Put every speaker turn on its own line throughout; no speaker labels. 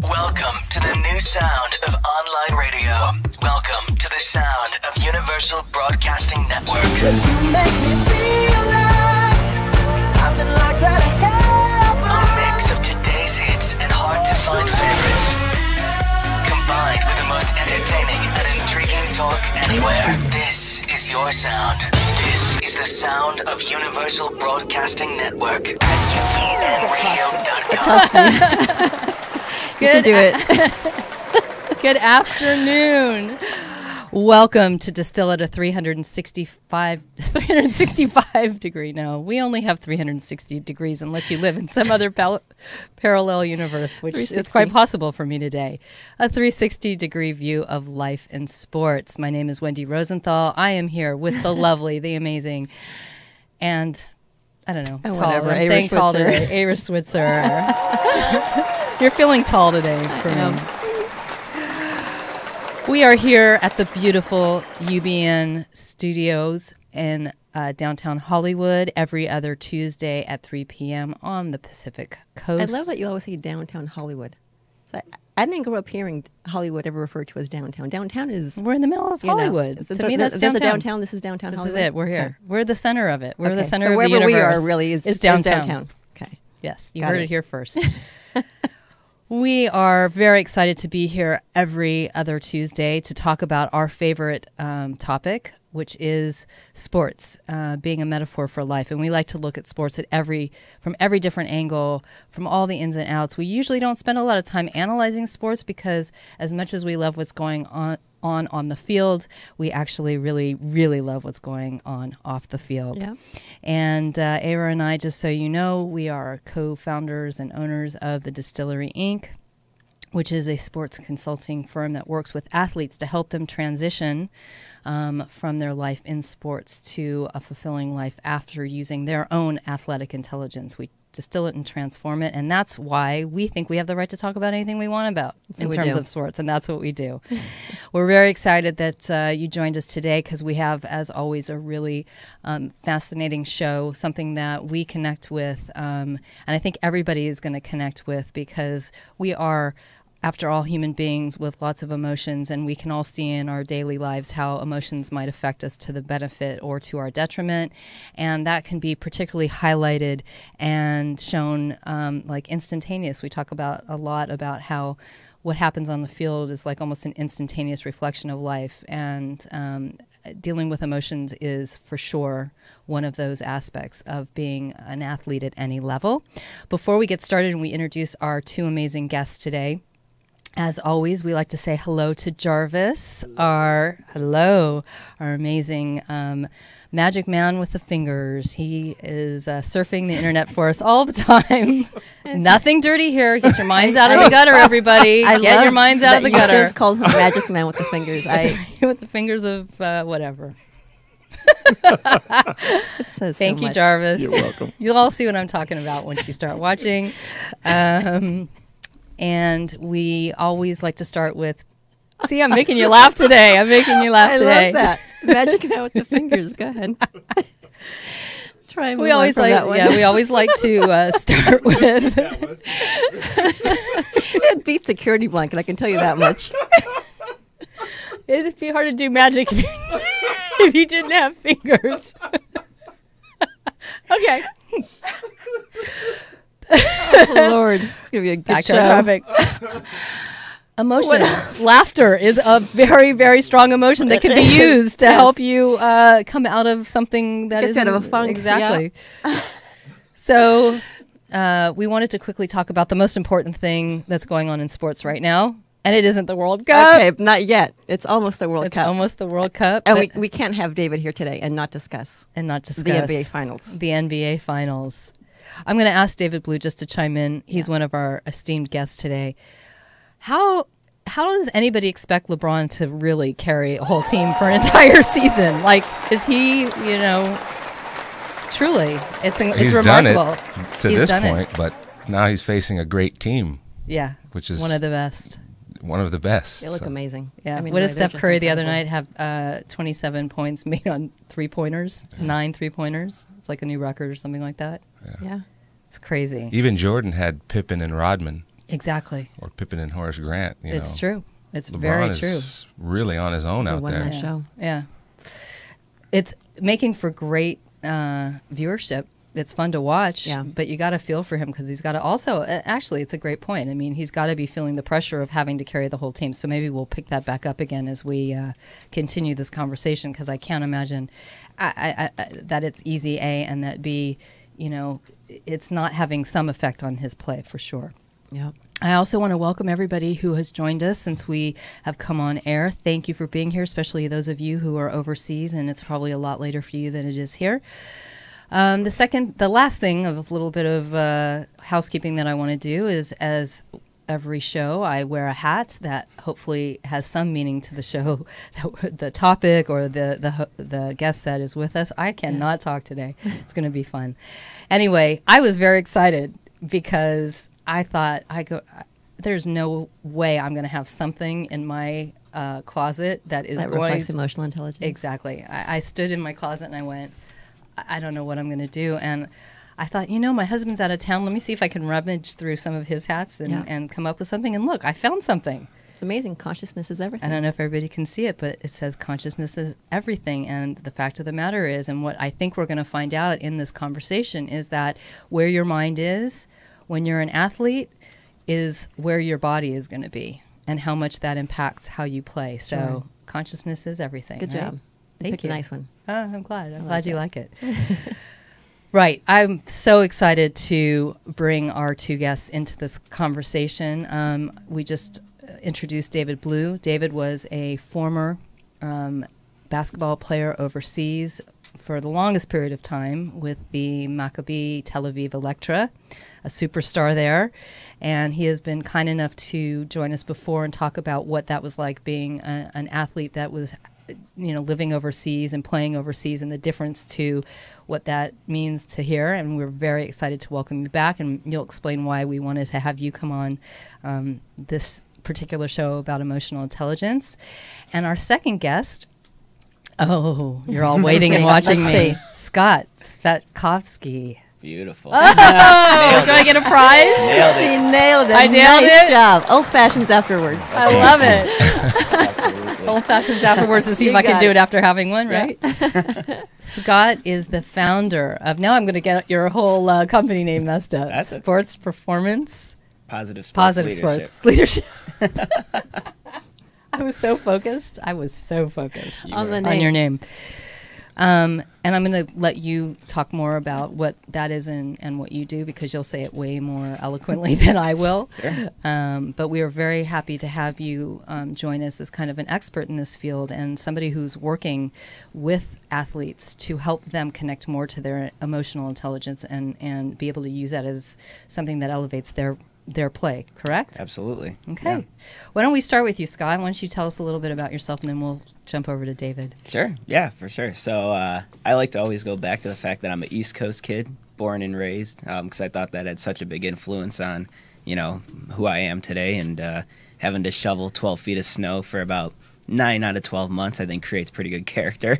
Welcome to the new sound of online radio. Welcome to the sound of Universal Broadcasting Network. 'Cause you make me feel like I've been locked out of heaven. A mix of today's hits and hard-to-find favorites, combined with the most entertaining and intriguing talk anywhere. This is your sound. This is the sound of Universal Broadcasting Network at upenradio.com.
Good, do it. Good afternoon. Welcome to Distill It, a 365 degree. No, we only have 360 degrees unless you live in some other parallel universe, which is quite possible for me today. A 360 degree view of life and sports. My name is Wendy Rosenthal. I am here with the lovely, the amazing, and I don't know, tall. I'm saying tall today. Ava Switzer. You're feeling tall today for me. We are here at the beautiful UBN studios in downtown Hollywood every other Tuesday at 3 p.m. on the Pacific Coast.
I love that you always say downtown Hollywood. So I didn't grow up hearing Hollywood ever referred to as downtown. Downtown is...
We're in the middle of Hollywood.
To me, that's downtown. There's a downtown. This is downtown Hollywood.
This is it. We're here. Okay. We're the center of it. We're the center
of
the universe.
So wherever we are really is downtown.
Okay. Yes, you heard it here first. We are very excited to be here every other Tuesday to talk about our favorite topic, which is sports, being a metaphor for life. And we like to look at sports from every different angle, from all the ins and outs. We usually don't spend a lot of time analyzing sports because as much as we love what's going on the field, we actually really, really love what's going on off the field. Yeah. And Ava and I, just so you know, we are co-founders and owners of the Distillery Inc., which is a sports consulting firm that works with athletes to help them transition from their life in sports to a fulfilling life after using their own athletic intelligence. We distill it and transform it, and that's why we think we have the right to talk about anything we want about in terms of sports, and that's what we do. We're very excited that you joined us today because we have, as always, a really fascinating show, something that we connect with, and I think everybody is going to connect with because we are, after all, human beings with lots of emotions, and we can all see in our daily lives how emotions might affect us to the benefit or to our detriment, and that can be particularly highlighted and shown like instantaneous. We talk about a lot about how what happens on the field is like almost an instantaneous reflection of life, and dealing with emotions is for sure one of those aspects of being an athlete at any level. Before we get started and we introduce our two amazing guests today, as always, we like to say hello to Jarvis, our amazing magic man with the fingers. He is surfing the internet for us all the time. Nothing dirty here. Get your minds out of the gutter, everybody. Get your minds out of the gutter.
You just called him magic man with the fingers.
With the fingers of whatever.
Thank
you, Jarvis.
You're welcome.
You'll all see what I'm talking about once you start watching. And we always like to start with, see, I'm making you laugh today. I
love that. Magic man with the fingers. Go ahead. Try and
we always like, we always like to start with.
It beats security blanket, I can tell you that much.
It'd be hard to do magic if you didn't have fingers. Okay.
Oh, Lord. It's going to be a good
Back
show.
to the topic. Emotions. Laughter is a very, very strong emotion that can be used to help you come out of something that is
out of a funk.
Exactly. Yeah. So we wanted to quickly talk about the most important thing that's going on in sports right now. And it isn't the World Cup.
Okay, not yet. It's almost the World Cup.
It's almost the World Cup.
And we can't have David here today and not discuss.
The
NBA Finals.
The NBA Finals. I'm going to ask David Blue just to chime in. He's one of our esteemed guests today. How does anybody expect LeBron to really carry a whole team for an entire season? Like, is he, truly, it's
he's
remarkable.
Done it to this point, but now he's facing a great team.
Yeah,
which is
one of the best.
One of the best.
They look amazing.
Yeah. I mean, what did Steph Curry the other night have? 27 points made on 3-pointers, 9 3-pointers. It's like a new record or something like that.
Yeah.
It's crazy.
Even Jordan had Pippen and Rodman.
Exactly.
Or Pippen and Horace Grant.
It's true. It's
LeBron
very
is
true.
Really on his own out there.
Show.
Yeah. It's making for great viewership. It's fun to watch, but you got to feel for him because he's got to also, actually, it's a great point. I mean, he's got to be feeling the pressure of having to carry the whole team. So maybe we'll pick that back up again as we continue this conversation, because I can't imagine that it's easy, A, and that B, it's not having some effect on his play for sure.
Yep.
I also want to welcome everybody who has joined us since we have come on air. Thank you for being here, especially those of you who are overseas, and it's probably a lot later for you than it is here. The last thing of a little bit of housekeeping that I want to do is, as every show, I wear a hat that hopefully has some meaning to the show, the topic or the guest that is with us. I cannot talk today. It's going to be fun. Anyway, I was very excited because I thought there's no way I'm going to have something in my closet that
reflects emotional intelligence.
Exactly. I stood in my closet and I went, I don't know what I'm going to do. And I thought, my husband's out of town. Let me see if I can rummage through some of his hats and come up with something. And look, I found something.
It's amazing. Consciousness is everything.
I don't know if everybody can see it, but it says consciousness is everything. And the fact of the matter is, and what I think we're going to find out in this conversation, is that where your mind is when you're an athlete is where your body is going to be, and how much that impacts how you play. So consciousness is everything.
Good job.
Thank you.
A nice one.
Oh, I'm glad. I'm glad you like it. Right. I'm so excited to bring our two guests into this conversation. We just introduced David Blue. David was a former basketball player overseas for the longest period of time with the Maccabi Tel Aviv Electra, a superstar there. And he has been kind enough to join us before and talk about what that was like being an athlete that was living overseas and playing overseas, and the difference to what that means to here. And we're very excited to welcome you back, and you'll explain why we wanted to have you come on this particular show about emotional intelligence. And our second guest, you're all waiting and watching me, Scott Svetkovsky.
Beautiful.
Do I get a prize?
She nailed it.
I nailed
nice
it.
Job. Old fashions afterwards.
I love it.
Absolutely.
Old fashions afterwards to see if I can do it after having one, right? Scott is the founder of, now I'm going to get your whole company name messed up.
That's
Sports Performance.
Positive Sports
Sports Leadership. I was so focused. On your name. And I'm going to let you talk more about what that is and what you do, because you'll say it way more eloquently than I will.
Sure.
But we are very happy to have you join us as kind of an expert in this field and somebody who's working with athletes to help them connect more to their emotional intelligence and be able to use that as something that elevates their play, correct?
Absolutely.
Okay.
Yeah.
Why don't we start with you, Scott? Why don't you tell us a little bit about yourself, and then we'll jump over to David.
Sure. Yeah, for sure. So I like to always go back to the fact that I'm an East Coast kid, born and raised, because I thought that had such a big influence on, who I am today. And having to shovel 12 feet of snow for about 9 out of 12 months, I think creates pretty good character.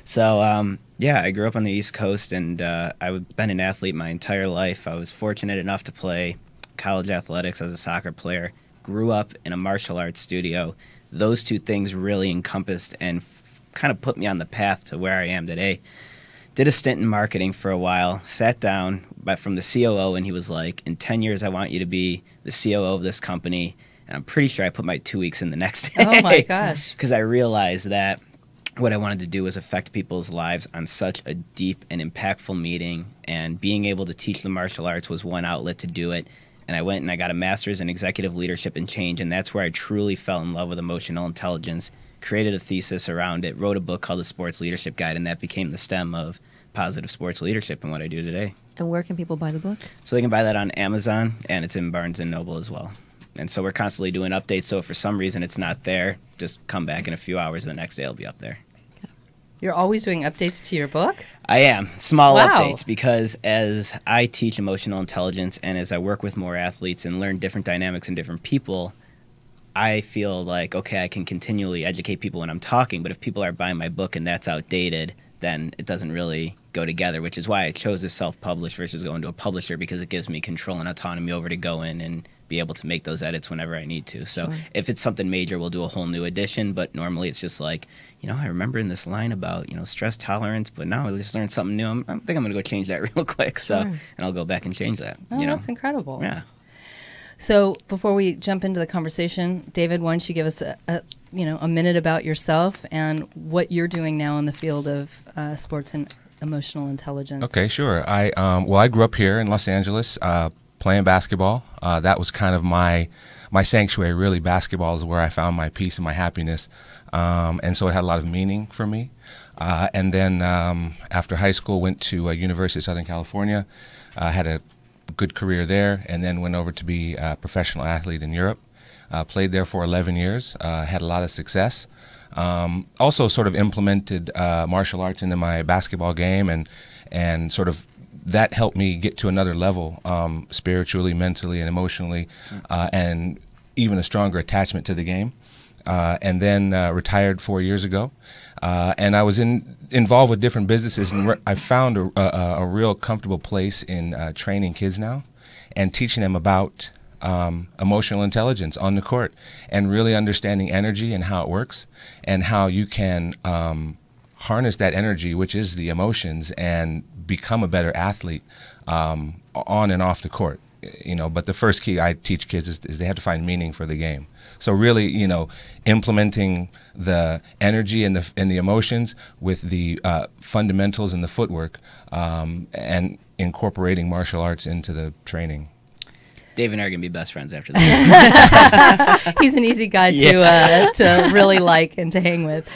So, I grew up on the East Coast, and I've been an athlete my entire life. I was fortunate enough to play college athletics as a soccer player, grew up in a martial arts studio. Those two things really encompassed and kind of put me on the path to where I am today. Did a stint in marketing for a while, sat down from the COO, and he was like, in 10 years, I want you to be the COO of this company. And I'm pretty sure I put my 2 weeks in the next day.
Oh, my gosh.
Because I realized that what I wanted to do was affect people's lives on such a deep and impactful meeting, and being able to teach the martial arts was one outlet to do it. And I went and I got a master's in executive leadership and change, and that's where I truly fell in love with emotional intelligence, created a thesis around it, wrote a book called The Sports Leadership Guide, and that became the stem of positive sports leadership and what I do today.
And where can people buy the book?
So they can buy that on Amazon, and it's in Barnes & Noble as well. And so we're constantly doing updates, so if for some reason it's not there, just come back in a few hours, and the next day it'll be up there.
You're always doing updates to your book?
I am. Small
Wow.
updates, because as I teach emotional intelligence and as I work with more athletes and learn different dynamics and different people, I feel like, okay, I can continually educate people when I'm talking, but if people are buying my book and that's outdated, then it doesn't really go together, which is why I chose to self-publish versus going to a publisher, because it gives me control and autonomy over to go in and be able to make those edits whenever I need to. So if it's something major, we'll do a whole new edition, but normally it's just like, I remember in this line about, stress tolerance, but now I just learned something new. I think I'm going to go change that real quick. So, and I'll go back and change that.
Oh, that's incredible.
Yeah.
So before we jump into the conversation, David, why don't you give us a minute about yourself and what you're doing now in the field of sports and emotional intelligence?
Okay, sure. I grew up here in Los Angeles playing basketball. That was kind of my sanctuary, really. Basketball is where I found my peace and my happiness. And so it had a lot of meaning for me. And then after high school, went to University of Southern California, had a good career there, and then went over to be a professional athlete in Europe. Played there for 11 years, had a lot of success. Also sort of implemented martial arts into my basketball game, and sort of that helped me get to another level spiritually, mentally, and emotionally, and even a stronger attachment to the game. And then retired 4 years ago. And I was involved with different businesses, and I found a real comfortable place in training kids now and teaching them about emotional intelligence on the court, and really understanding energy and how it works, and how you can harness that energy, which is the emotions, and become a better athlete on and off the court. But the first key I teach kids is they have to find meaning for the game. So really, implementing the energy and the emotions with the fundamentals and the footwork, and incorporating martial arts into the training.
Dave and I are going to be best friends after this.
He's an easy guy to really like and to hang with.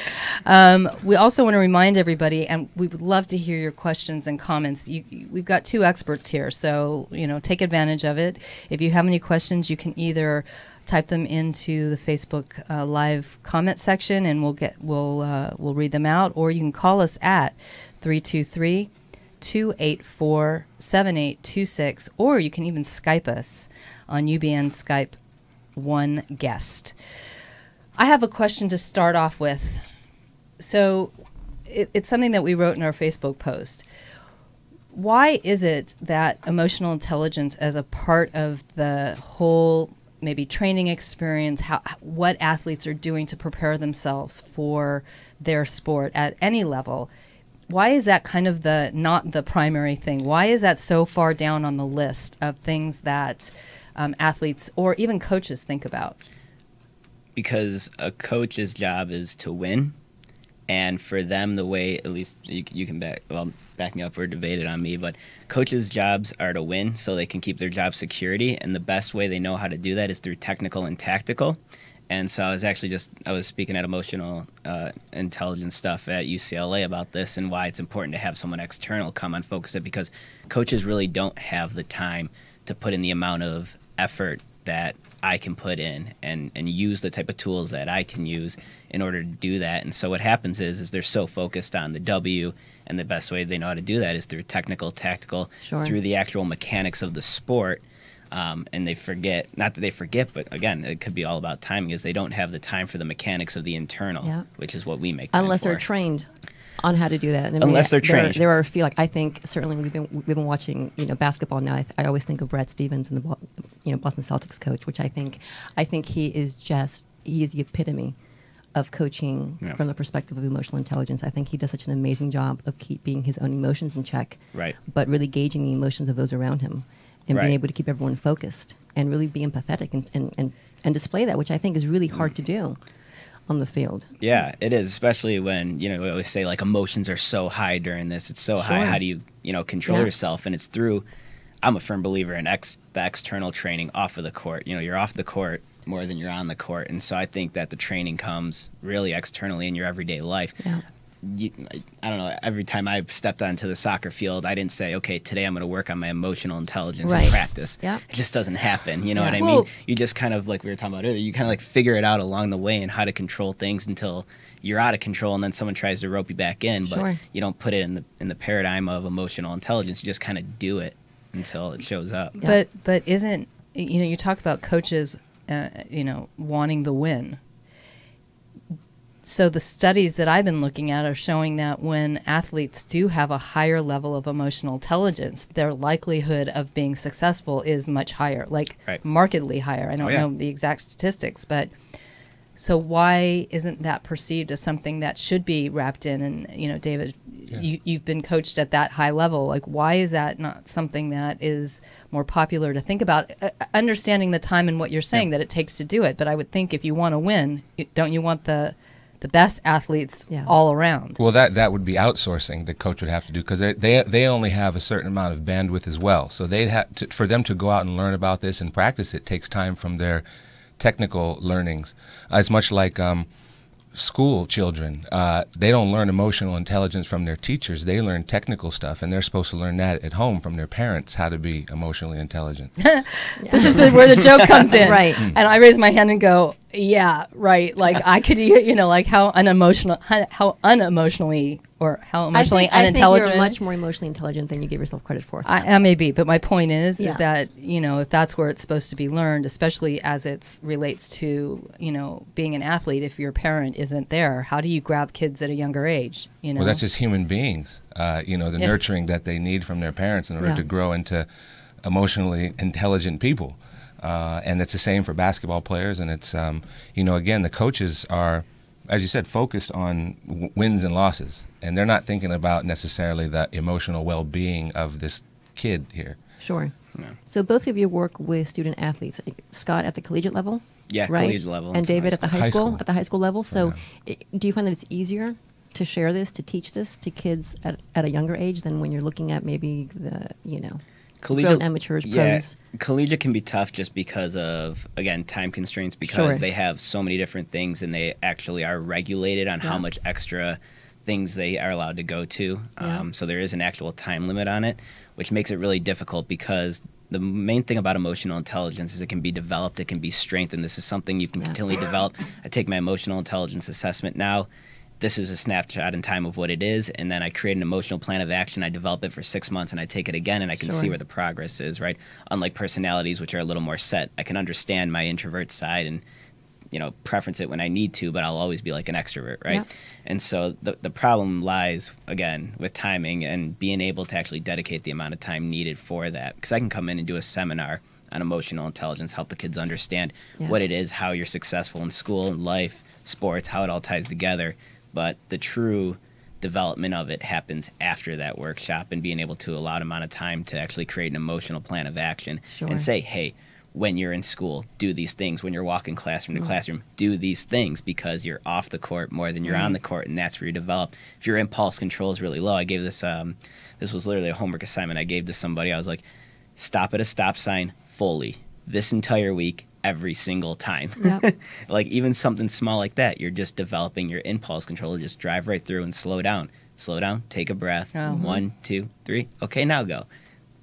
We also want to remind everybody, and we would love to hear your questions and comments. We've got two experts here, so take advantage of it. If you have any questions, you can either type them into the Facebook live comment section, and we'll read them out, or you can call us at 323-284-7826, or you can even Skype us on UBN Skype One Guest. I have a question to start off with. So it's something that we wrote in our Facebook post. Why is it that emotional intelligence as a part of the whole maybe training experience, what athletes are doing to prepare themselves for their sport at any level, why is that kind of not the primary thing? Why is that so far down on the list of things that athletes or even coaches think about?
Because a coach's job is to win, and for them, the way, at least you can back me up or debate it on me, but coaches' jobs are to win so they can keep their job security, and the best way they know how to do that is through technical and tactical. And so I was speaking at emotional intelligence stuff at UCLA about this, and why it's important to have someone external come and focus it, because coaches really don't have the time to put in the amount of effort that I can put in and use the type of tools that I can use in order to do that. And so what happens is they're so focused on the W, and the best way they know how to do that is through technical, tactical, through the actual mechanics of the sport. And they forget, not that they forget, but again, it could be all about timing, is they don't have the time for the mechanics of the internal, which is what we make time
unless
for.
They're trained on how to do that.
Unless they're trained.
There are a few, I think certainly we've been watching, basketball now. I always think of Brad Stevens and the Boston Celtics coach, which I think he is the epitome of coaching from the perspective of emotional intelligence. I think he does such an amazing job of keeping his own emotions in check, but really gauging the emotions of those around him, and being able to keep everyone focused and really be empathetic and display that, which I think is really hard to do on the field.
Yeah, it is, especially when, we always say, emotions are so high during this. It's so high. How do you, control yourself? And it's through, I'm a firm believer in the external training off of the court. You're off the court more than you're on the court. And so I think that the training comes really externally in your everyday life. Yeah. I don't know, every time I stepped onto the soccer field, I didn't say, okay, today I'm going to work on my emotional intelligence in practice. It just doesn't happen. You know what I mean? You just kind of, like we were talking about earlier, you kind of figure it out along the way and how to control things until you're out of control, and then someone tries to rope you back in. But you don't put it in the paradigm of emotional intelligence. You just kind of do it until it shows up.
But isn't, you talk about coaches, wanting the win. so the studies that I've been looking at are showing that when athletes do have a higher level of emotional intelligence, their likelihood of being successful is much higher, like markedly higher. I don't know the exact statistics, but so why isn't that perceived as something that should be wrapped in? And, you know, David, you've been coached at that high level. Like, why is that not something that is more popular to think about? Understanding the time and what you're saying that it takes to do it. But I would think if you want to win, don't you want the best athletes all around?
Well, that would be outsourcing. The coach would have to do, because they only have a certain amount of bandwidth as well. So they'd have to, for them to go out and learn about this and practice it takes time from their technical learnings. It's much like school children. They don't learn emotional intelligence from their teachers. They learn technical stuff, and they're supposed to learn that at home from their parents, how to be emotionally intelligent.
This is where the joke comes in.
Right.
And I raise my hand and go, yeah, right. Like I could, you know, like how unemotionally unintelligent.
I think you're much more emotionally intelligent than you give yourself credit for.
I may be, but my point is that, you know, if that's where it's supposed to be learned, especially as it relates to, you know, being an athlete, if your parent isn't there, how do you grab kids at a younger age? You know,
well, that's just human beings. You know, the nurturing that they need from their parents in order to grow into emotionally intelligent people. And it's the same for basketball players. And it's, you know, again, the coaches are, as you said, focused on wins and losses. And they're not thinking about necessarily the emotional well-being of this kid here.
Sure. Yeah. So both of you work with student athletes. Scott at the collegiate level?
Yeah,
right?
collegiate level.
And David at the high school? At the high school level. So do you find that it's easier to share this, to teach this to kids at a younger age than when you're looking at maybe the, you know, collegiate amateurs, pros?
Collegiate can be tough just because of, again, time constraints, because they have so many different things and they actually are regulated on how much extra things they are allowed to go to. So there is an actual time limit on it, which makes it really difficult, because the main thing about emotional intelligence is it can be developed, it can be strengthened. This is something you can continually develop. I take my emotional intelligence assessment now. This is a snapshot in time of what it is, and then I create an emotional plan of action. I develop it for 6 months, and I take it again, and I can see where the progress is, right? Unlike personalities, which are a little more set, I can understand my introvert side and, you know, preference it when I need to, but I'll always be like an extrovert, right? Yep. And so the problem lies, again, with timing and being able to actually dedicate the amount of time needed for that. Because I can come in and do a seminar on emotional intelligence, help the kids understand what it is, how you're successful in school and life, sports, how it all ties together. But the true development of it happens after that workshop, and being able to allow an amount of time to actually create an emotional plan of action and say, hey, when you're in school, do these things. When you're walking classroom to classroom, do these things, because you're off the court more than you're on the court, and that's where you develop. If your impulse control is really low, I gave this, this was literally a homework assignment I gave to somebody. I was like, stop at a stop sign fully this entire week, every single time. Yep. Like even something small like that, you're just developing your impulse control to just drive right through and slow down. Slow down, take a breath. 1, 2, 3. Okay, now go.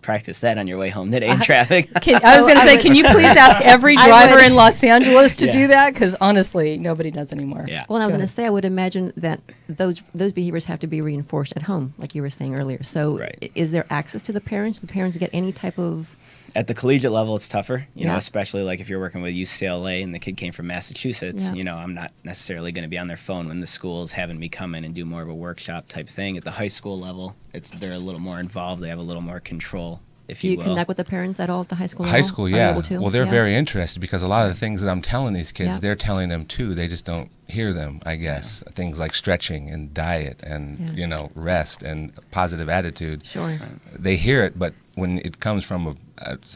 Practice that on your way home today in traffic.
I was going to say, can you please ask every driver in Los Angeles to do that? Because honestly, nobody does anymore.
Yeah.
Well, I was going to say, I would imagine that those behaviors have to be reinforced at home, like you were saying earlier. So is there access to the parents? Do the parents get any type of...
At the collegiate level, it's tougher, you know, especially like if you're working with UCLA and the kid came from Massachusetts, you know, I'm not necessarily going to be on their phone when the school's having me come in and do more of a workshop type thing. At the high school level, they're a little more involved. They have a little more control, if you will.
Do you connect with the parents at all at the high school level?
High school, yeah. Well, they're very interested, because a lot of the things that I'm telling these kids, they're telling them too. They just don't hear them, I guess. Things like stretching and diet and, you know, rest and positive attitude.
Sure.
They hear it, but when it comes from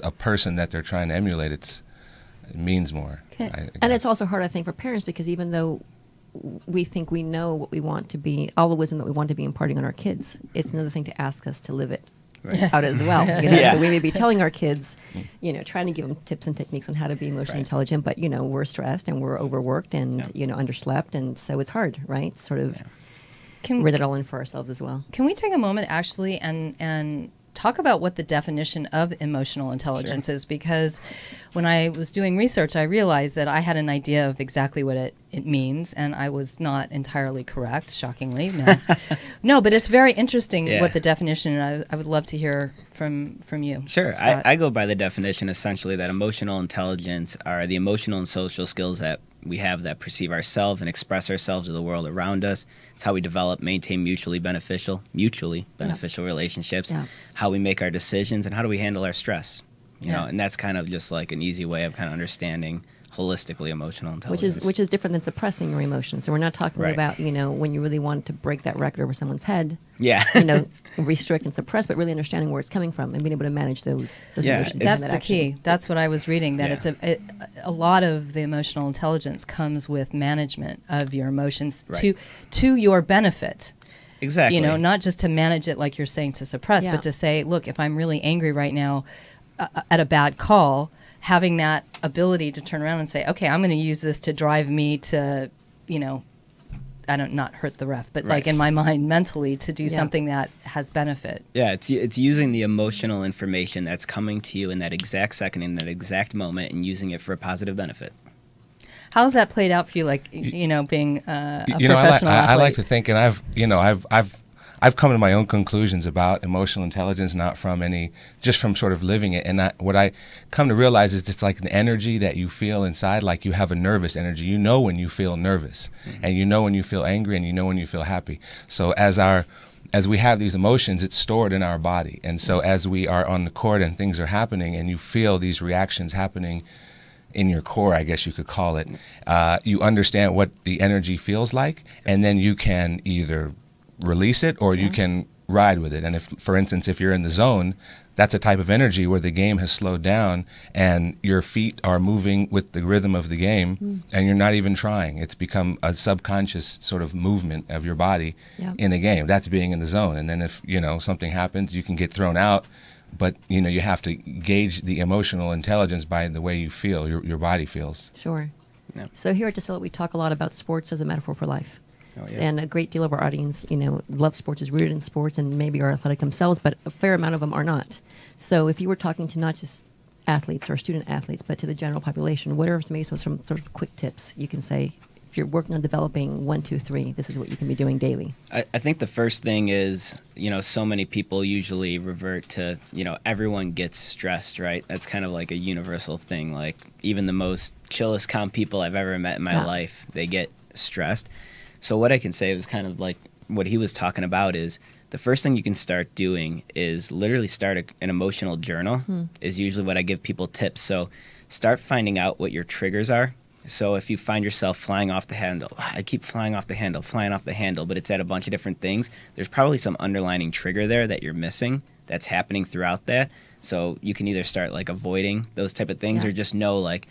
a person that they're trying to emulate, it means more.
And it's also hard, I think, for parents, because even though we think we know what we want to be, all the wisdom that we want to be imparting on our kids, it's another thing to ask us to live it out as well. You know? So we may be telling our kids, you know, trying to give them tips and techniques on how to be emotionally intelligent, but, you know, we're stressed and we're overworked and, you know, underslept, and so it's hard, right? Sort of rein that all in for ourselves as well.
Can we take a moment, actually, and talk about what the definition of emotional intelligence is? Because when I was doing research, I realized that I had an idea of exactly what it means, and I was not entirely correct, shockingly. No, no, but it's very interesting what the definition, and I would love to hear from you.
Sure. I go by the definition, essentially, that emotional intelligence are the emotional and social skills that we have that perceive ourselves and express ourselves to the world around us. It's how we develop, maintain mutually beneficial relationships, how we make our decisions, and how do we handle our stress. You know, and that's kind of just like an easy way of kind of understanding holistically emotional intelligence.
Which is different than suppressing your emotions. So we're not talking about, you know, when you really want to break that record over someone's head.
Yeah.
You know, restrict and suppress, but really understanding where it's coming from and being able to manage those emotions.
That's the key. That's what I was reading, that it's a lot of the emotional intelligence comes with management of your emotions to your benefit.
Exactly.
You know, not just to manage it like you're saying to suppress, but to say, look, if I'm really angry right now at a bad call, having that ability to turn around and say, okay, I'm going to use this to drive me to, you know, not hurt the ref, but like in my mind mentally to do something that has benefit.
Yeah, it's using the emotional information that's coming to you in that exact second, in that exact moment, and using it for a positive benefit.
How's that played out for you, like, you know, being a professional athlete?
I like to think, and I've come to my own conclusions about emotional intelligence, not from just from sort of living it. And what I come to realize is it's like an energy that you feel inside, like you have a nervous energy. You know when you feel nervous, and you know when you feel angry, and you know when you feel happy. So as we have these emotions, it's stored in our body. And so as we are on the court and things are happening, and you feel these reactions happening in your core, I guess you could call it, you understand what the energy feels like, and then you can either release it or you can ride with it. And if, for instance, if you're in the zone, that's a type of energy where the game has slowed down and your feet are moving with the rhythm of the game and you're not even trying. It's become a subconscious sort of movement of your body in the game. That's being in the zone. And then if, you know, something happens, you can get thrown out, but, you know, you have to gauge the emotional intelligence by the way you feel, your body feels.
Sure.
Yeah.
So here at Distill It, we talk a lot about sports as a metaphor for life.
Oh, yeah.
And a great deal of our audience, you know, love sports, is rooted in sports, and maybe are athletic themselves, but a fair amount of them are not. So if you were talking to not just athletes or student athletes, but to the general population, what are maybe some sort of quick tips you can say? If you're working on developing 1, 2, 3, this is what you can be doing daily.
I think the first thing is, you know, so many people usually revert to, you know, everyone gets stressed, right? That's kind of like a universal thing. Like even the most chillest, calm people I've ever met in my life, they get stressed. So what I can say is kind of like what he was talking about is the first thing you can start doing is literally start an emotional journal is usually what I give people tips. So start finding out what your triggers are. So if you find yourself flying off the handle, I keep flying off the handle, but it's at a bunch of different things, there's probably some underlining trigger there that you're missing that's happening throughout that. So you can either start like avoiding those type of things or just know like,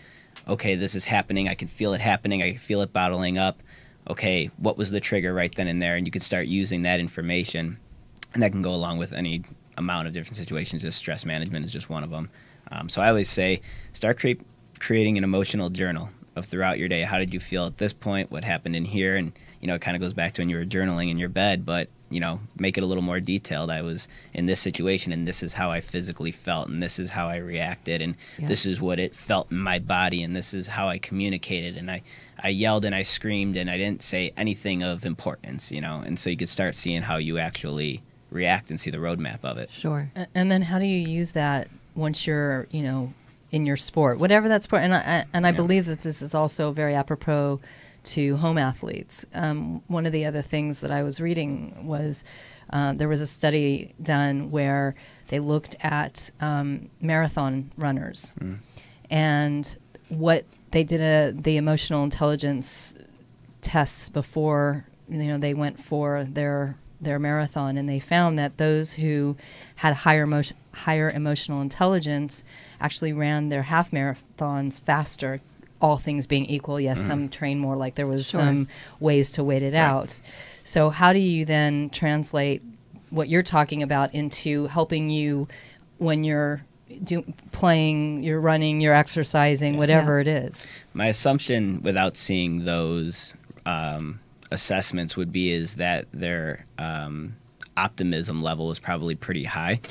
okay, this is happening. I can feel it happening. I can feel it bottling up. Okay, what was the trigger right then and there? And you can start using that information. And that can go along with any amount of different situations. Just stress management is just one of them. So I always say start creating an emotional journal of throughout your day. How did you feel at this point? What happened in here? And, you know, it kind of goes back to when you were journaling in your bed, but, you know, make it a little more detailed. I was in this situation and this is how I physically felt and this is how I reacted and this is what it felt in my body and this is how I communicated and I yelled and I screamed and I didn't say anything of importance, you know, and so you could start seeing how you actually react and see the roadmap of it.
Sure.
And then how do you use that once you're, you know, in your sport, whatever that sport? And I believe that this is also very apropos to home athletes. One of the other things that I was reading was there was a study done where they looked at marathon runners and what they did the emotional intelligence tests before, you know, they went for their marathon, and they found that those who had higher emotional intelligence actually ran their half marathons faster, all things being equal. Yes, some train more, like there was some ways to wait it out. So how do you then translate what you're talking about into helping you when you're playing, you're running, you're exercising, whatever it is? My
assumption without seeing those assessments would be is that their optimism level is probably pretty high.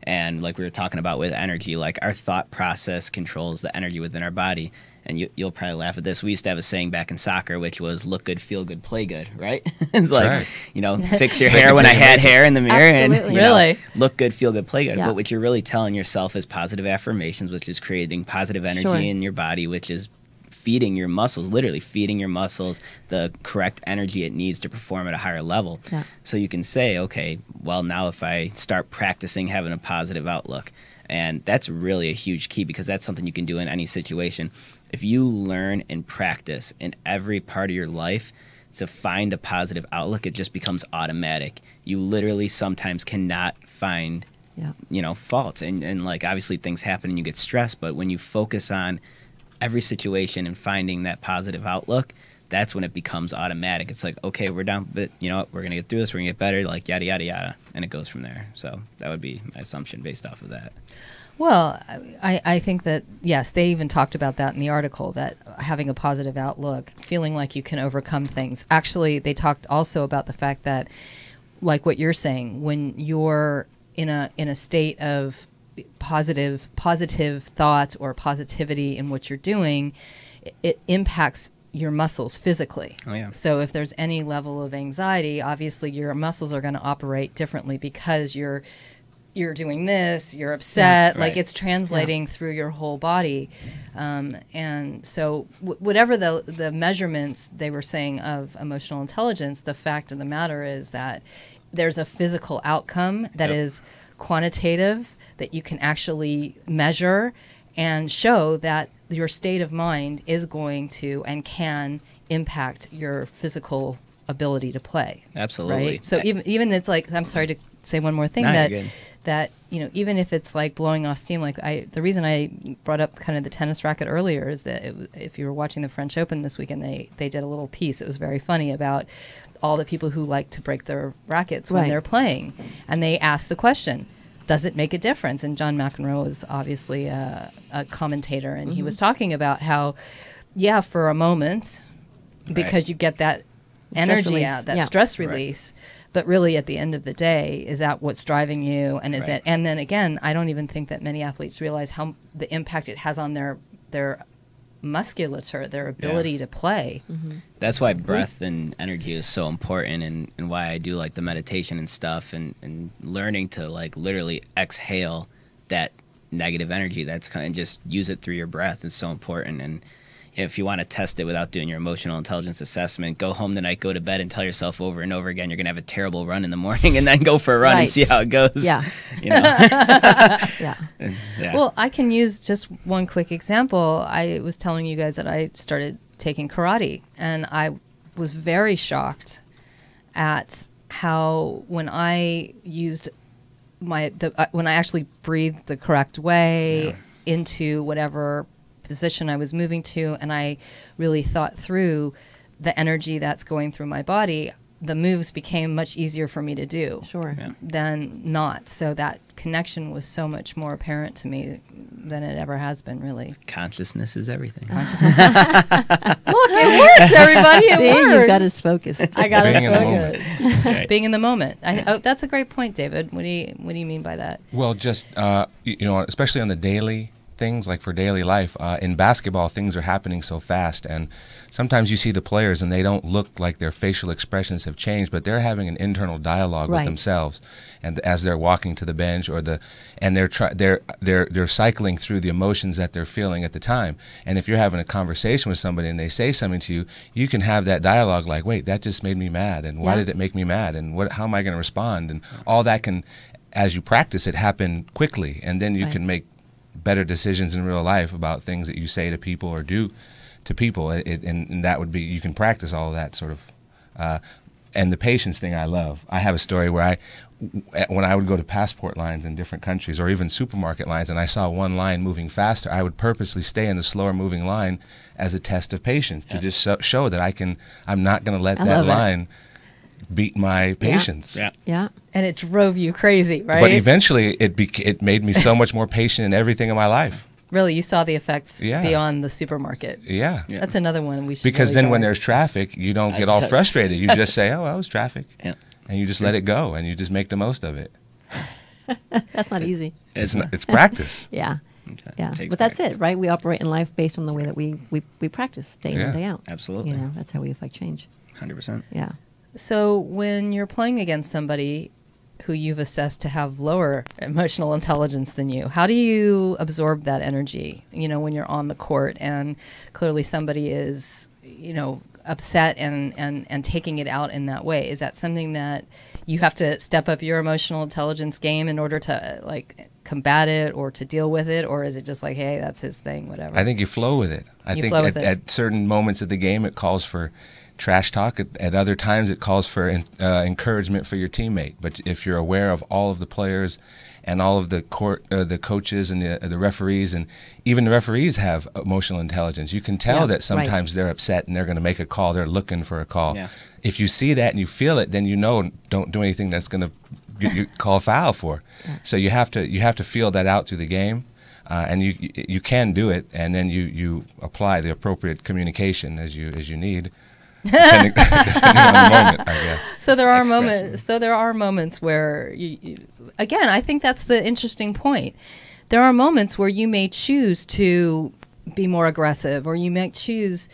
And like we were talking about with energy, like our thought process controls the energy within our body. And you'll probably laugh at this. We used to have a saying back in soccer, which was look good, feel good, play good, right? It's like, you know, fix your hair when I had hair in the mirror.
Absolutely.
And you know, look good, feel good, play good. But what you're really telling yourself is positive affirmations, which is creating positive energy in your body, which is feeding your muscles, literally feeding your muscles the correct energy it needs to perform at a higher level.
Yeah.
So you can say, okay, well, now if I start practicing having a positive outlook, and that's really a huge key, because that's something you can do in any situation. If you learn and practice in every part of your life to find a positive outlook, it just becomes automatic. You literally sometimes cannot find, faults. And like, obviously things happen and you get stressed, but when you focus on every situation and finding that positive outlook, that's when it becomes automatic. It's like, okay, we're down, but you know what, we're going to get through this, we're going to get better, like yada, yada, yada. And it goes from there. So that would be my assumption based off of that.
Well, I think that, yes, they even talked about that in the article, that having a positive outlook, feeling like you can overcome things. Actually, they talked also about the fact that, like what you're saying, when you're in a state of positive thoughts or positivity in what you're doing, it impacts your muscles physically.
Oh, yeah.
So if there's any level of anxiety, obviously your muscles are going to operate differently because you're doing this, you're upset,
right.
like it's translating through your whole body. And so whatever the measurements they were saying of emotional intelligence, the fact of the matter is that there's a physical outcome that is quantitative, that you can actually measure and show that your state of mind is going to and can impact your physical ability to play.
Absolutely.
Right? So even it's like, I'm sorry to say one more thing,
No,
that
you're good.
that, you know, even if it's like blowing off steam, like the reason I brought up kind of the tennis racket earlier is that if you were watching the French Open this weekend, they did a little piece. It was very funny about all the people who like to break their rackets when they're playing. And they asked the question, does it make a difference? And John McEnroe is obviously a commentator, and he was talking about how, for a moment, because you get that energy out, that stress release. But really, at the end of the day, is that what's driving you? And is it? And then again, I don't even think that many athletes realize how the impact it has on their musculature, their ability to play.
That's why breath and energy is so important, and why I do like the meditation and stuff, and learning to like literally exhale that negative energy that's kind of, just use it through your breath is so important. And if you want to test it without doing your emotional intelligence assessment, go home tonight, go to bed, and tell yourself over and over again you're going to have a terrible run in the morning, and then go for a run and see how it goes.
Yeah.
You know?
Well, I can use just one quick example. I was telling you guys that I started taking karate, and I was very shocked at how when I used when I actually breathed the correct way into whatever position I was moving to, and I really thought through the energy that's going through my body, the moves became much easier for me to do than not. So that connection was so much more apparent to me than it ever has been, really.
Consciousness is everything.
Look, it works, everybody. It works.
You've got us focused.
I got us
Being in the
focused.
That's right.
Being in the moment. That's a great point, David. What do you mean by that?
Well, just especially on the daily things, like for daily life, in basketball, things are happening so fast, and sometimes you see the players and they don't look like their facial expressions have changed, but they're having an internal dialogue with themselves, and as they're walking to the bench they're cycling through the emotions that they're feeling at the time. And if you're having a conversation with somebody and they say something to you, you can have that dialogue like, wait, that just made me mad, and why did it make me mad, and how am I going to respond, and all that can, as you practice it, happen quickly, and then you can make better decisions in real life about things that you say to people or do to people. And that would be, you can practice all of that sort of, and the patience thing I love. I have a story where when I would go to passport lines in different countries, or even supermarket lines, and I saw one line moving faster, I would purposely stay in the slower moving line as a test of patience, to just show that I'm not going to let that line beat my patience.
Yeah.
And it drove you crazy, right?
But eventually it made me so much more patient in everything in my life.
Really, you saw the effects beyond the supermarket.
Yeah.
That's another one we should
Because
really
then
try.
when there's traffic, you don't get all frustrated. You just say, oh, that was traffic.
Yeah.
And you just let it go, and you just make the most of it.
That's not easy.
It's practice.
Yeah.
Okay.
Yeah.
Takes
But that's
practice.
it, right? We operate in life based on the way that we practice day in and day out.
Absolutely.
You know, that's how we affect change.
100%.
Yeah.
So when you're playing against somebody, who you've assessed to have lower emotional intelligence than you. How do you absorb that energy, you know, when you're on the court and clearly somebody is, you know, upset and taking it out in that way? Is that something that you have to step up your emotional intelligence game in order to like combat it or to deal with it, or is it just like, hey, that's his thing, whatever?
I think you flow with it. I think at certain moments of the game it calls for trash talk. At other times it calls for encouragement for your teammate. But if you're aware of all of the players and all of the the coaches and the referees, and even the referees have emotional intelligence. You can tell that sometimes they're upset and they're going to make a call. They're looking for a call. Yeah. If you see that and you feel it, then you know don't do anything that's going to you call a foul for. Yeah. So you have to feel that out through the game, and you can do it, and then you apply the appropriate communication as you need. Depending on the moment, I guess.
So there are moments. So there are moments where again, I think that's the interesting point. There are moments where you may choose to be more aggressive, or you may choose,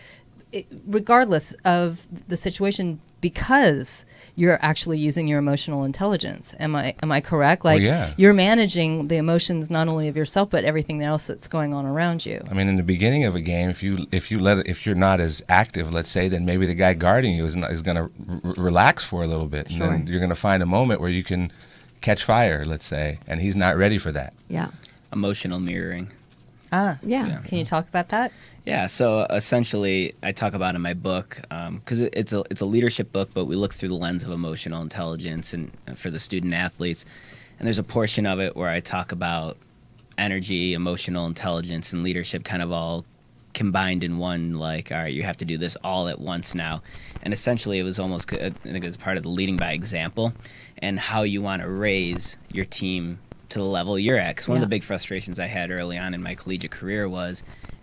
regardless of the situation, because you're actually using your emotional intelligence. Am I correct? Like, you're managing the emotions not only of yourself but everything else that's going on around you.
I mean, in the beginning of a game, if you're not as active, let's say, then maybe the guy guarding you is going to relax for a little bit, and then you're going to find a moment where you can catch fire, let's say, and he's not ready for that.
Yeah.
Emotional mirroring.
Yeah. Can you talk about that?
Yeah, so essentially, I talk about in my book, because it's a leadership book, but we look through the lens of emotional intelligence and for the student athletes. And there's a portion of it where I talk about energy, emotional intelligence, and leadership kind of all combined in one, like, all right, you have to do this all at once now. And essentially, it was almost, I think it was part of the leading by example and how you want to raise your team to the level you're at. Because one of the big frustrations I had early on in my collegiate career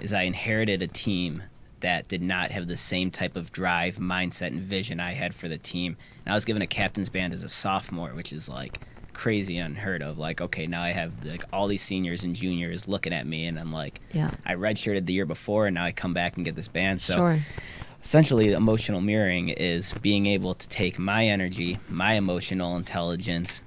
is I inherited a team that did not have the same type of drive, mindset, and vision I had for the team. And I was given a captain's band as a sophomore, which is like crazy, unheard of. Like, okay, now I have like all these seniors and juniors looking at me, and I'm like, I redshirted the year before, and now I come back and get this band. So essentially, emotional mirroring is being able to take my energy, my emotional intelligence,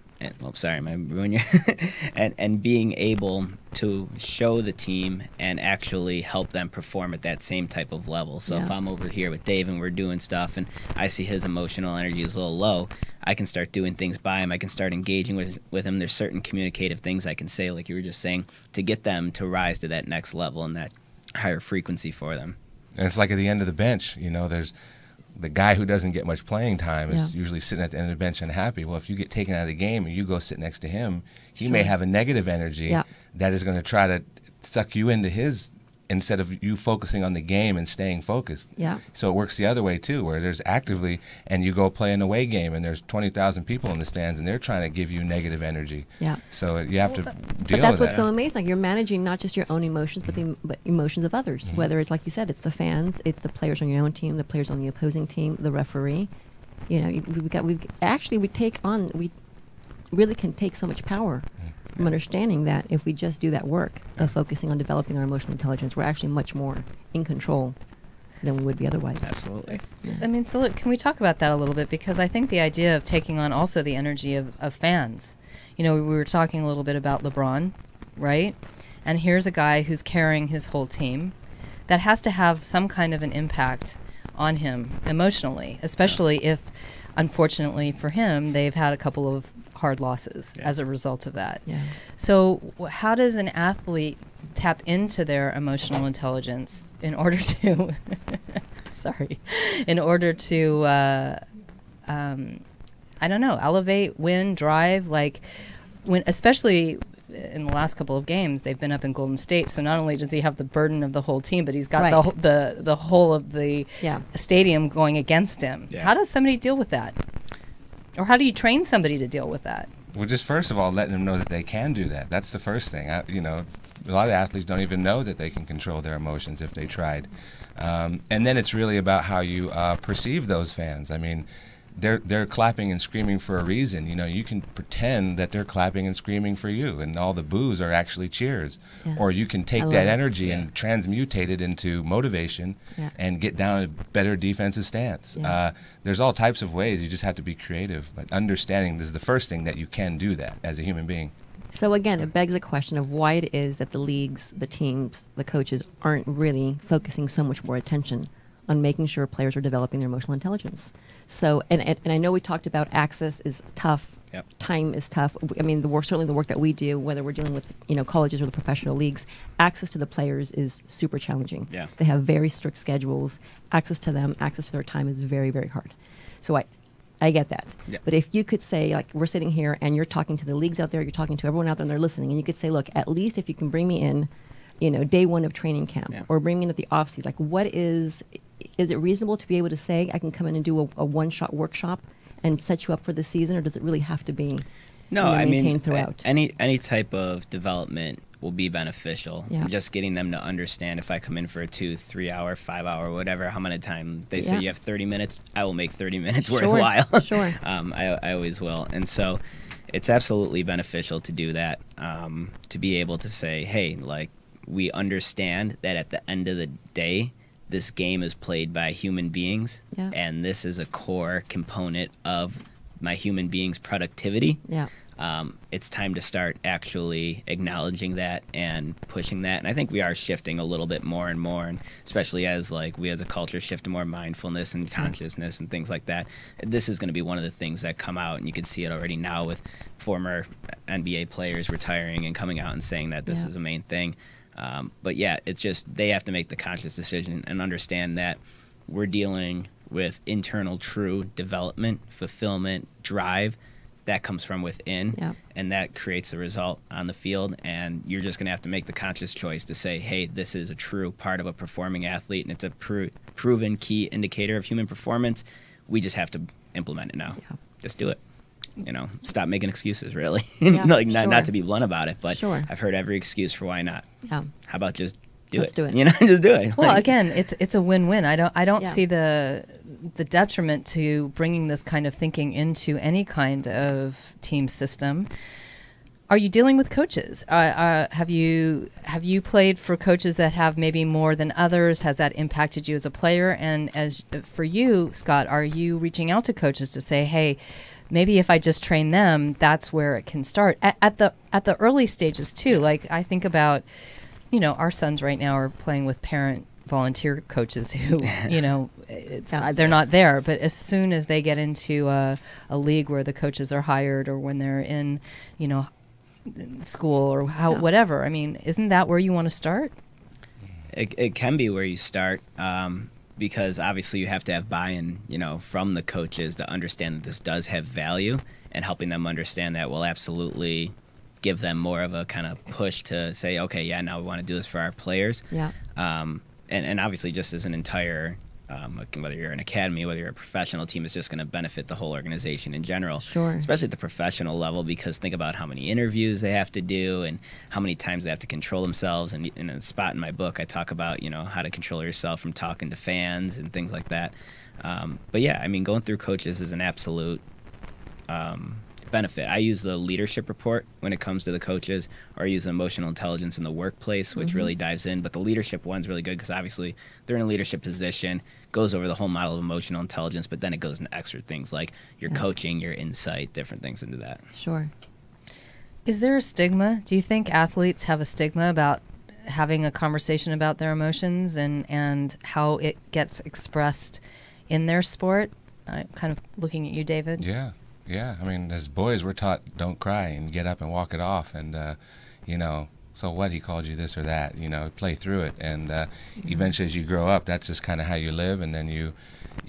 and being able to show the team and actually help them perform at that same type of level. So if I'm over here with Dave and we're doing stuff and I see his emotional energy is a little low, I can start doing things by him. I can start engaging with him. There's certain communicative things I can say, like you were just saying, to get them to rise to that next level and that higher frequency for them.
And it's like at the end of the bench, you know, there's the guy who doesn't get much playing time is usually sitting at the end of the bench unhappy. Well, if you get taken out of the game and you go sit next to him, he may have a negative energy that is going to try to suck you into his, instead of you focusing on the game and staying focused. Yeah. So it works the other way too, where there's actively, and you go play an away game and there's 20,000 people in the stands and they're trying to give you negative energy. Yeah. So you have to deal with that.
But that's what's so amazing. Like, you're managing not just your own emotions, but the emotions of others. Mm-hmm. Whether it's, like you said, it's the fans, it's the players on your own team, the players on the opposing team, the referee. You know, we really can take so much power from understanding that if we just do that work of focusing on developing our emotional intelligence, we're actually much more in control than we would be otherwise.
Absolutely.
I mean, so look, can we talk about that a little bit? Because I think the idea of taking on also the energy of fans. You know, we were talking a little bit about LeBron, right? And here's a guy who's carrying his whole team. That has to have some kind of an impact on him emotionally, especially if, unfortunately for him, they've had a couple of hard losses as a result of that. Yeah. So how does an athlete tap into their emotional intelligence in order to I don't know, elevate, win, drive, like when, especially in the last couple of games, they've been up in Golden State, so not only does he have the burden of the whole team, but he's got the whole of the stadium going against him. Yeah. How does somebody deal with that? Or how do you train somebody to deal with that?
Well, just first of all, letting them know that they can do that. That's the first thing. You know, a lot of athletes don't even know that they can control their emotions if they tried. And then it's really about how you perceive those fans. I mean, they're clapping and screaming for a reason. You know, you can pretend that they're clapping and screaming for you, and all the boos are actually cheers. Yeah. Or you can take that energy and transmutate it into motivation and get down a better defensive stance. Yeah. There's all types of ways. You just have to be creative. But understanding is the first thing that you can do that as a human being.
So again, it begs the question of why it is that the leagues, the teams, the coaches aren't really focusing so much more attention on making sure players are developing their emotional intelligence. So, and I know we talked about access is tough, time is tough. I mean, certainly the work that we do, whether we're dealing with colleges or the professional leagues, access to the players is super challenging. Yeah. They have very strict schedules. Access to them, access to their time is very, very hard. So I get that. Yeah. But if you could say, like, we're sitting here and you're talking to the leagues out there, you're talking to everyone out there and they're listening, and you could say, look, at least if you can bring me in, day one of training camp, or bring me in at the off season, like, is it reasonable to be able to say I can come in and do a one-shot workshop and set you up for the season, or does it really have to be maintained throughout?
Any type of development will be beneficial. Yeah. Just getting them to understand, if I come in for a 2-3 hour, 5 hour, whatever, how many time they say you have 30 minutes, I will make 30 minutes worthwhile. Sure. I always will. And so it's absolutely beneficial to do that, to be able to say, hey, like, we understand that at the end of the day, this game is played by human beings, and this is a core component of my human being's productivity. Yeah. It's time to start actually acknowledging that and pushing that. And I think we are shifting a little bit more and more, and especially as we as a culture shift to more mindfulness and consciousness and things like that. This is going to be one of the things that come out, and you can see it already now with former NBA players retiring and coming out and saying that this is the main thing. But yeah, it's just they have to make the conscious decision and understand that we're dealing with internal true development, fulfillment, drive that comes from within, and that creates a result on the field. And you're just going to have to make the conscious choice to say, hey, this is a true part of a performing athlete, and it's a proven key indicator of human performance. We just have to implement it now. Yeah. Just do it. Stop making excuses, really. Not to be blunt about it, but I've heard every excuse for why not. Yeah. How about just Let's do it. Just do it.
Well, again, it's a win-win. I don't see the detriment to bringing this kind of thinking into any kind of team system. Are you dealing with coaches? Have you played for coaches that have maybe more than others? Has that impacted you as a player? And as for you, Scott, are you reaching out to coaches to say, hey, maybe if I just train them, that's where it can start at the early stages too? Like, I think about, our sons right now are playing with parent volunteer coaches who, they're not there. But as soon as they get into a league where the coaches are hired, or when they're in, school or whatever, I mean, isn't that where you want to start?
It can be where you start. Because obviously you have to have buy-in, from the coaches to understand that this does have value, and helping them understand that will absolutely give them more of a kind of push to say, okay, now we want to do this for our players. Yeah. And obviously just as an entire, whether you're an academy, whether you're a professional team, it's just going to benefit the whole organization in general. Sure. Especially at the professional level, because think about how many interviews they have to do and how many times they have to control themselves. And in a spot in my book, I talk about, how to control yourself from talking to fans and things like that. But yeah, I mean, going through coaches is an absolute benefit. I use the leadership report when it comes to the coaches, or I use emotional intelligence in the workplace, which really dives in. But the leadership one's really good because obviously they're in a leadership position, goes over the whole model of emotional intelligence, but then it goes into extra things like your coaching, your insight, different things into that.
Sure.
Is there a stigma? Do you think athletes have a stigma about having a conversation about their emotions and how it gets expressed in their sport? Kind of looking at you, David.
Yeah, I mean, as boys, we're taught don't cry and get up and walk it off, and so what? He called you this or that, play through it, and eventually, as you grow up, that's just kind of how you live, and then you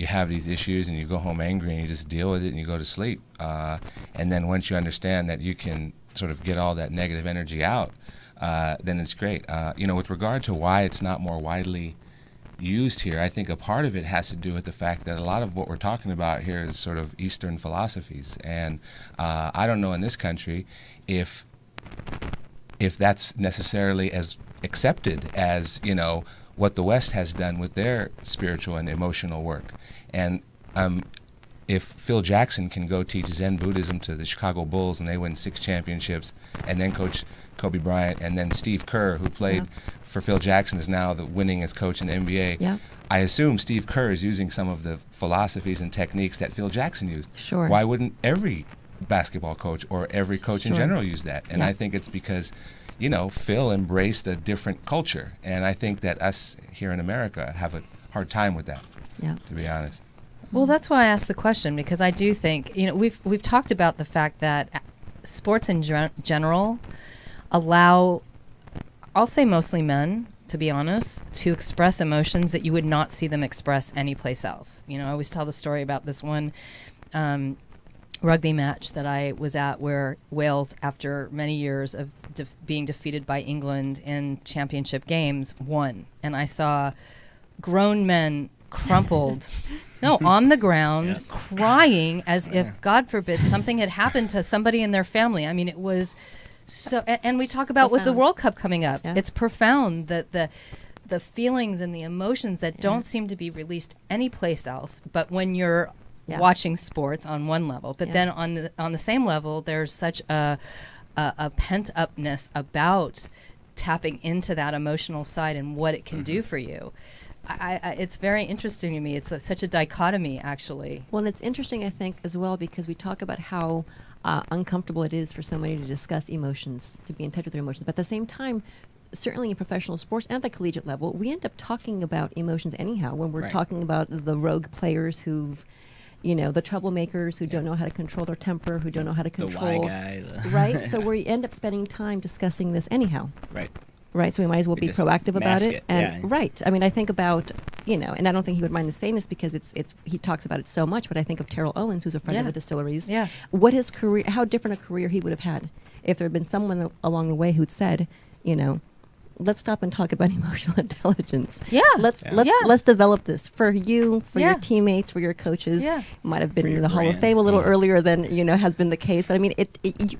have these issues, and you go home angry, and you just deal with it, and you go to sleep, and then once you understand that you can sort of get all that negative energy out, then it's great. With regard to why it's not more widely used here, I think a part of it has to do with the fact that a lot of what we're talking about here is sort of Eastern philosophies, and I don't know in this country if that's necessarily as accepted as what the West has done with their spiritual and emotional work. And if Phil Jackson can go teach Zen Buddhism to the Chicago Bulls and they win 6 championships, and then coach Kobe Bryant, and then Steve Kerr, who played for Phil Jackson, is now the winningest coach in the NBA.
Yeah.
I assume Steve Kerr is using some of the philosophies and techniques that Phil Jackson used.
Sure.
Why wouldn't every basketball coach or every coach in general use that? And I think it's because, you know, Phil embraced a different culture, and I think that us here in America have a hard time with that.
Yeah.
To be honest.
Well, that's why I asked the question, because I do think, you know, we've talked about the fact that sports in general allow, I'll say mostly men, to be honest, to express emotions that you would not see them express anyplace else. You know, I always tell the story about this one rugby match that I was at where Wales, after many years of being defeated by England in championship games, won. And I saw grown men crumpled on the ground, crying as if, God forbid, something had happened to somebody in their family. I mean, it was so, and we talk about with the World Cup coming up, it's profound that the feelings and the emotions that don't seem to be released anyplace else, but when you're watching sports on one level, but then on the same level, there's such a pent upness about tapping into that emotional side and what it can do for you. It's very interesting to me. It's such a dichotomy, actually.
Well, and it's interesting, I think, as well, because we talk about how uncomfortable it is for somebody to discuss emotions, to be in touch with their emotions. But at the same time, certainly in professional sports and at the collegiate level, we end up talking about emotions anyhow when we're talking about the rogue players who've, you know, the troublemakers who don't know how to control their temper, who don't know how to control.
The Y guy.
Right? So we end up spending time discussing this anyhow. Right, so we might as well be proactive about it. And right, I mean, I think about, you know, and I don't think he would mind the saying this because it's he talks about it so much. But I think of Terrell Owens, who's a friend of the distilleries. Yeah, what his career, how different a career he would have had if there had been someone along the way who'd said, you know, let's stop and talk about emotional intelligence. Yeah, let's develop this for you, for your teammates, for your coaches. Yeah, might have been in the Hall of Fame a little earlier than, you know, has been the case. But I mean,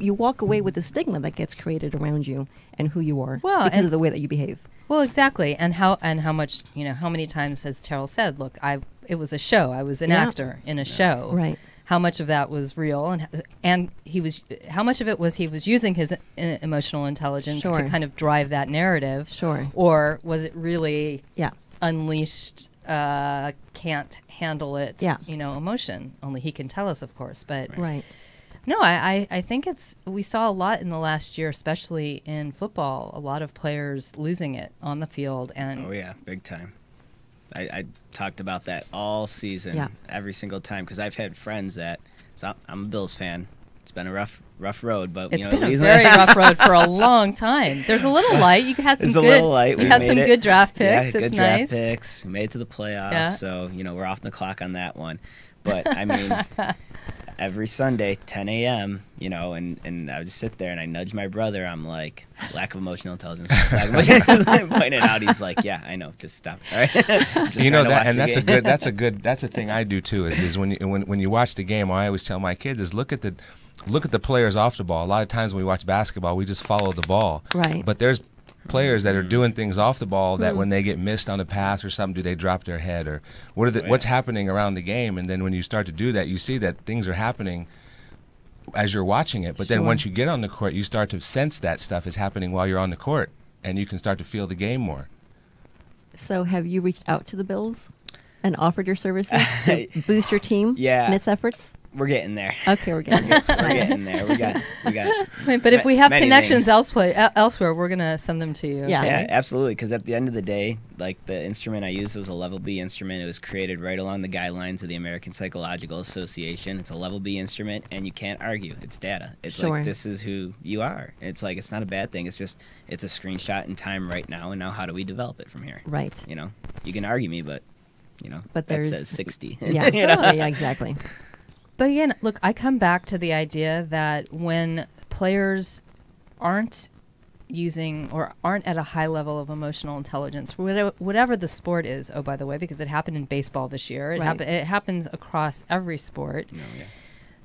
you walk away with the stigma that gets created around you and who you are because of the way that you behave.
Well, exactly, and how much, you know, how many times has Terrell said, "Look, it was a show. I was an actor in a show." Right. How much of that was real, and he was, how much of it was he was using his emotional intelligence to kind of drive that narrative, or was it really unleashed, can't handle it, you know, emotion? Only he can tell us, of course, but no, I think we saw a lot in the last year, especially in football, a lot of players losing it on the field, and
big time. I talked about that all season, every single time, because I've had friends that. So I'm a Bills fan. It's been a rough road, but
it's been a very rough road for a long time. There's a little light. You had some good. You had some good draft picks. It's nice.
Draft picks. We made it to the playoffs, so you know we're off the clock on that one. But I mean, every Sunday, 10 a.m., you know, and I would just sit there and I nudge my brother. I'm like, lack of emotional intelligence. Pointing out, he's like, yeah, I know, just stop. All right.
You know that, and that's a thing I do too. Is when you watch the game, I always tell my kids is look at the players off the ball. A lot of times when we watch basketball, we just follow the ball. Right. But there's players that are doing things off the ball that when they get missed on a pass or something, do they drop their head, or what's happening around the game? And then when you start to do that, you see that things are happening as you're watching it. But then once you get on the court, you start to sense that stuff is happening while you're on the court, and you can start to feel the game more.
So have you reached out to the Bills and offered your services to boost your team in its efforts?
We're getting there.
Okay, we're getting there.
We're getting there. We got.
Wait, but if we have connections elsewhere, we're gonna send them to you.
Yeah, absolutely. Because at the end of the day, like the instrument I used was a level B instrument. It was created right along the guidelines of the American Psychological Association. It's a level B instrument, and you can't argue. It's data. It's like this is who you are. It's like it's not a bad thing. It's just it's a screenshot in time right now, and now how do we develop it from here? Right. You know, you can argue me, but you know, that says 60.
Yeah.
You know?
Yeah. Exactly.
But again, look, I come back to the idea that when players aren't using or aren't at a high level of emotional intelligence, whatever the sport is, oh, by the way, because it happened in baseball this year, it happens across every sport,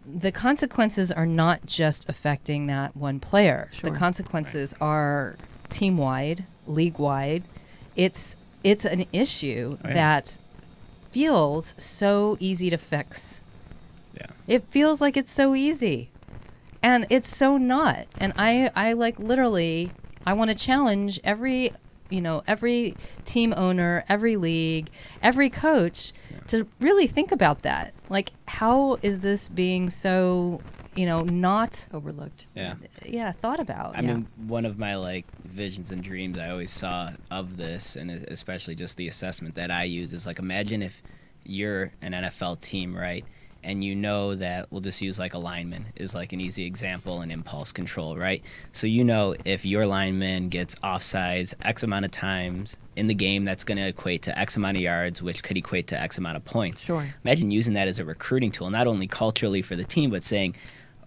the consequences are not just affecting that one player. The consequences are team-wide, league-wide. It's an issue that feels so easy to fix.
Yeah.
It feels like it's so easy. And it's so not. And I like literally, I want to challenge every team owner, every league, every coach to really think about that. Like, how is this being so, not
Overlooked.
Yeah.
Thought about.
I mean, one of my visions and dreams I always saw of this, and especially just the assessment that I use, is imagine if you're an NFL team, right? And that we'll just use a lineman is an easy example, and impulse control, right? So if your lineman gets offsides X amount of times in the game, that's going to equate to X amount of yards, which could equate to X amount of points.
Sure.
Imagine using that as a recruiting tool, not only culturally for the team, but saying,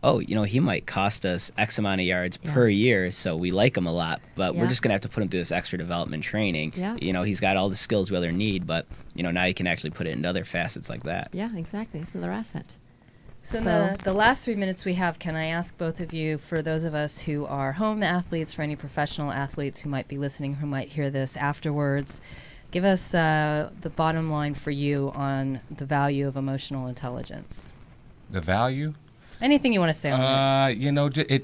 oh, he might cost us X amount of yards per year, so we like him a lot, but we're just going to have to put him through this extra development training.
Yeah.
He's got all the skills we other need, but, now you can actually put it into other facets like that.
Yeah, exactly. It's another asset.
So the last 3 minutes we have, can I ask both of you, for those of us who are home athletes, for any professional athletes who might be listening, who might hear this afterwards, give us the bottom line for you on the value of emotional intelligence.
The value?
Anything you want to say on that?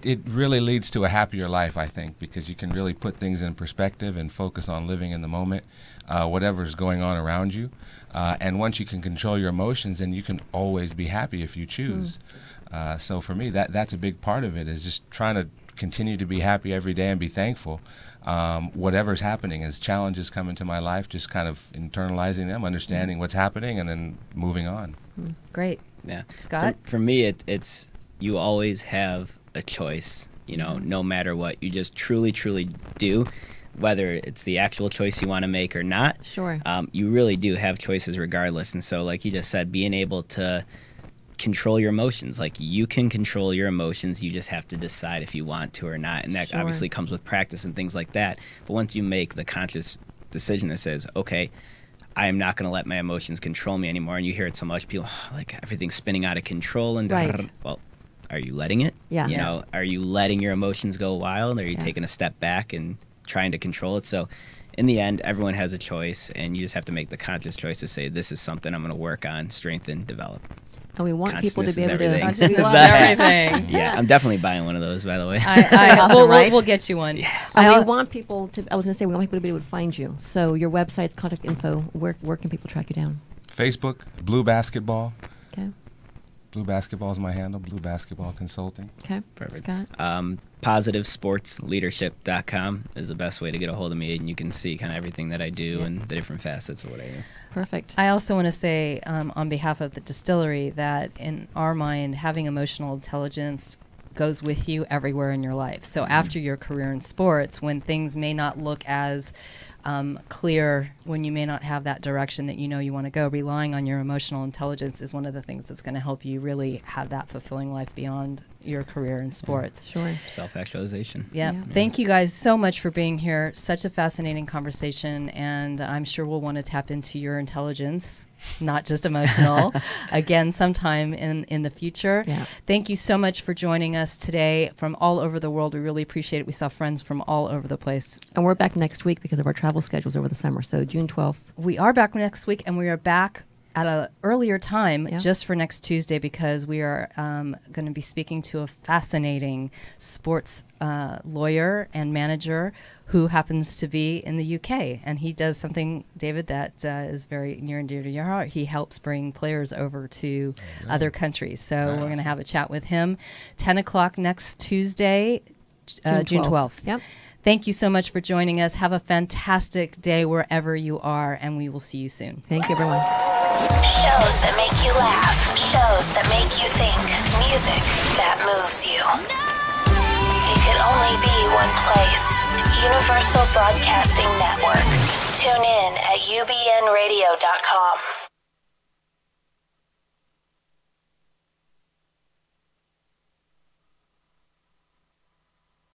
It really leads to a happier life, I think, because you can really put things in perspective and focus on living in the moment, whatever's going on around you. And once you can control your emotions, then you can always be happy if you choose. So for me, that's a big part of it, is just trying to continue to be happy every day and be thankful. Whatever's happening, as challenges come into my life, just kind of internalizing them, understanding what's happening, and then moving on.
Great.
Yeah.
Scott?
For me, it's you always have a choice, no matter what. You just truly, truly do, whether it's the actual choice you want to make or not.
Sure.
You really do have choices regardless. And so, like you just said, being able to control your emotions. You can control your emotions. You just have to decide if you want to or not. And that obviously comes with practice and things like that. But once you make the conscious decision that says, okay, I am not going to let my emotions control me anymore. And you hear it so much, people, everything's spinning out of control. And well, are you letting it?
Yeah.
Are you letting your emotions go wild? Or are you taking a step back and trying to control it? So in the end, everyone has a choice, and you just have to make the conscious choice to say, this is something I'm going to work on, strengthen, develop.
And we want people to be able
everything.
to.
Consciousness is everything.
Yeah, I'm definitely buying one of those, by the way.
We'll get you one.
Yes.
And we want people to, I was going to say, we want people to be able to find you. So your website's contact info, where can people track you down?
Facebook, Blue Basketball.
Okay.
Blue Basketball is my handle, Blue Basketball Consulting.
Okay.
Perfect.
Scott?
PositiveSportsLeadership.com is the best way to get a hold of me, and you can see kind of everything that I do and the different facets of what I do.
Perfect.
I also want to say, on behalf of the distillery, that in our mind, having emotional intelligence goes with you everywhere in your life. So after your career in sports, when things may not look as clear, when you may not have that direction that you want to go, relying on your emotional intelligence is one of the things that's going to help you really have that fulfilling life beyond your career in sports.
Sure.
Self-actualization.
Yeah. Thank you guys so much for being here. Such a fascinating conversation, and I'm sure we'll want to tap into your intelligence, not just emotional, again sometime in the future.
Yeah.
Thank you so much for joining us today from all over the world. We really appreciate it. We saw friends from all over the place.
And we're back next week because of our travel schedules over the summer. So June 12th.
We are back next week, and we are back at an earlier time just for next Tuesday, because we are going to be speaking to a fascinating sports lawyer and manager who happens to be in the UK. And he does something, David, that is very near and dear to your heart. He helps bring players over to other countries. So we're going to have a chat with him. 10 o'clock next Tuesday, June 12th.
Yep.
Thank you so much for joining us. Have a fantastic day wherever you are, and we will see you soon.
Thank you, everyone.
Shows that make you laugh. Shows that make you think. Music that moves you. It could only be one place. Universal Broadcasting Network. Tune in at ubnradio.com.